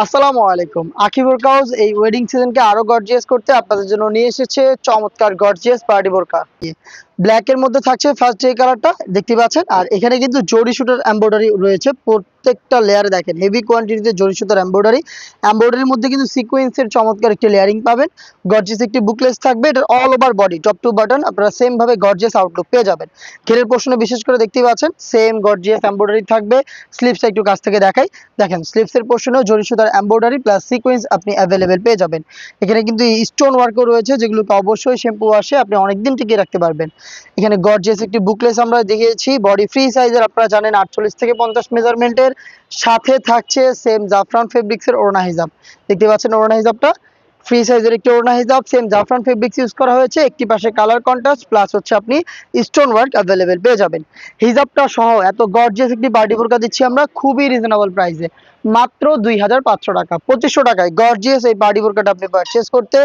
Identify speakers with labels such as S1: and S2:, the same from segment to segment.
S1: আসসালামু আলাইকুম। আখি বোরকা হাউস এই ওয়েডিং সিজনকে আরো গর্জিয়াস করতে আপনাদের জন্য নিয়ে এসেছে চমৎকার গর্জিয়াস পার্টি বোরকা। ব্ল্যাক এর মধ্যে থাকছে ফার্স্ট যে কালারটা দেখতে পাচ্ছেন, আর এখানে কিন্তু জরি সুতার এমব্রয়ডারি রয়েছে প্রত্যেকটা লেয়ারে। দেখেন হেভি কোয়ান্টিটিতে জরি সুতার এমব্রয়ডারির মধ্যে কিন্তু সিকোয়েন্সের চমৎকার একটি লেয়ারিং পাবেন। গর্জিয়াস একটি বুকলেস থাকবে, এটা all over body top to button আপনারা সেম ভাবে গর্জিয়াস আউটলুক পেয়ে যাবেন। ঘেরের পোর্শনে বিশেষ করে দেখতেই পাচ্ছেন সেম গর্জিয়াস এমব্রয়ডারি থাকবে। স্লিভসটা একটু কাছ থেকে দেখাই, দেখেন স্লিভসের পোর্শনেও জরি সুতার এমব্রয়ডারি প্লাস সিকোয়েন্স আপনি অ্যাভেলেবেল পেয়ে যাবেন। এখানে কিন্তু স্টোন ওয়ার্কও রয়েছে, যেগুলোকে অবশ্যই শ্যাম্পু ওয়াশে আপনি অনেকদিন টিকিয়ে রাখতে পারবেন। এখানে গর্জিয়াস একটি বুকলেস আমরা দেখিয়েছি, বডি ফ্রি সাইজের, আপনারা জানেন 48 থেকে 50 মেজারমেন্টের। সাথে থাকছে সেম জাফরান ফেব্রিক্সের ওড়না হিজাব, দেখতে পাচ্ছেন ওড়না হিজাবটা ফ্রি সাইজের একটি ওড়না হিজাব, সেম জাফরান ফেব্রিক্স ইউজ করা হয়েছে। একটি পাশে কালার কন্ট্রাস্ট প্লাস হচ্ছে আপনি স্টোন ওয়ার্ক অ্যাভেলেবেল পেয়ে যাবেন। হিজাবটা সহ এত গর্জিয়াস একটি পার্টি বোরকা দিচ্ছি আমরা খুবই রিজনেবল প্রাইসে, মাত্র 2500 টাকা। 2500 টাকায় গর্জিয়াস এই পার্টি বোরকাটা আপনি পারচেস করতে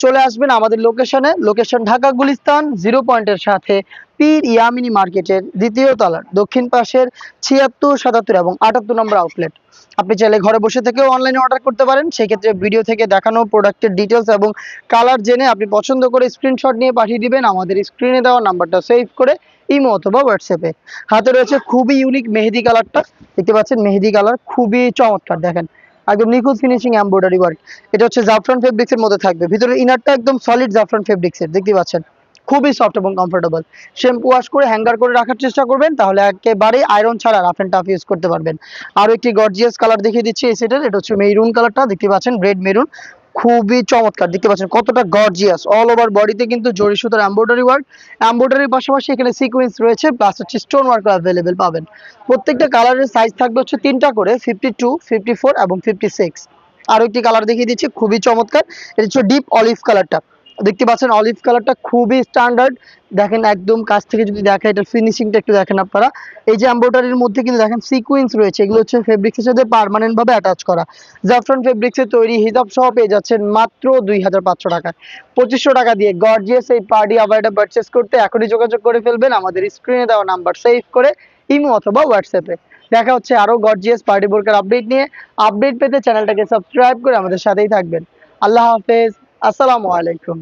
S1: চলে আসবেন আমাদের লোকেশন ঢাকা গুলিস্তান 0 পয়েন্টের সাথে পীর ইয়ামিনী মার্কেটের দ্বিতীয় তলার দক্ষিণ পাশের 76, 77 এবং 78 নম্বর আউটলেট। আপনি চাইলে ঘরে বসে থেকেও অনলাইনে অর্ডার করতে পারেন। সেই ক্ষেত্রে ভিডিও থেকে দেখানো প্রোডাক্টের ডিটেলস এবং কালার জেনে আপনি পছন্দ করে স্ক্রিনশট নিয়ে পাঠিয়ে দিবেন আমাদের স্ক্রিনে দেওয়া নাম্বারটা সেভ করে ইমো অথবা হোয়াটসঅ্যাপে। হাতে রয়েছে খুবই ইউনিক মেহেদি কালারটা, দেখতে পাচ্ছেন মেহেদি কালার খুবই চমৎকার। দেখেন একদম নিখুঁত ফিনিশিং এমব্রয়ডারি ওয়ার্ক। এটা হচ্ছে জাফরান ফেব্রিক্সের মধ্যে থাকবে, ভিতরে ইনারটা একদম সলিড জাফরান ফেব্রিক্সের, দেখতে পাচ্ছেন খুবই সফট এবং কমফোর্টেবল। শ্যাম্পু ওয়াশ করে হ্যাঙ্গার করে রাখার চেষ্টা করবেন, তাহলে একেবারে আয়রন ছাড়া রাফ এন্ড টাফ ইউজ করতে পারবেন। আরো একটি গর্জিয়াস কালার দেখিয়ে দিচ্ছি এই সেটের, এটা হচ্ছে মেরুন কালারটা, দেখতে পাচ্ছেন রেড মেরুন, খুবই চমৎকার। দেখতে পাচ্ছেন কতটা গর্জিয়াস, অল ওভার বডিতে কিন্তু জরি সুতার এমব্রয়ডারির পাশাপাশি এখানে সিকোয়েন্স রয়েছে প্লাস হচ্ছে স্টোন ওয়ার্ক অ্যাভেলেবেল পাবেন। প্রত্যেকটা কালারের সাইজ থাকবে হচ্ছে 3টা করে, 52, 54 এবং 56। আরো একটি কালার দেখিয়ে দিচ্ছি খুবই চমৎকার, এটা হচ্ছে ডিপ অলিভ কালারটা, দেখতে পাচ্ছেন অলিভ কালারটা খুবই স্ট্যান্ডার্ড। দেখেন একদম কাছ থেকে যদি দেখা, এটা ফিনিশিংটা একটু দেখেন আপনারা। এই যে এমব্রয়ডারির মধ্যে কিন্তু দেখেন সিকোয়েন্স রয়েছে, এগুলো হচ্ছে ফেব্রিক্সের সাথে পার্মানেন্ট ভাবে অ্যাটাচ করা। জাফরান ফেব্রিক্সের তৈরি হিজাব সহ পেয়ে যাচ্ছেন মাত্র 2500 টাকায়। 2500 টাকা দিয়ে গর্জিয়াস এই পার্টি আবারটা পারচেস করতে এখনই যোগাযোগ করে ফেলবেন আমাদের স্ক্রিনে দেওয়া নাম্বার সেভ করে ইমো অথবা হোয়াটসঅ্যাপে। দেখা হচ্ছে আরো গর্জিয়াস পার্টি বোরকার আপডেট নিয়ে। আপডেট পেতে চ্যানেলটাকে সাবস্ক্রাইব করে আমাদের সাথেই থাকবেন। আল্লাহ হাফেজ, আসসালামু আলাইকুম।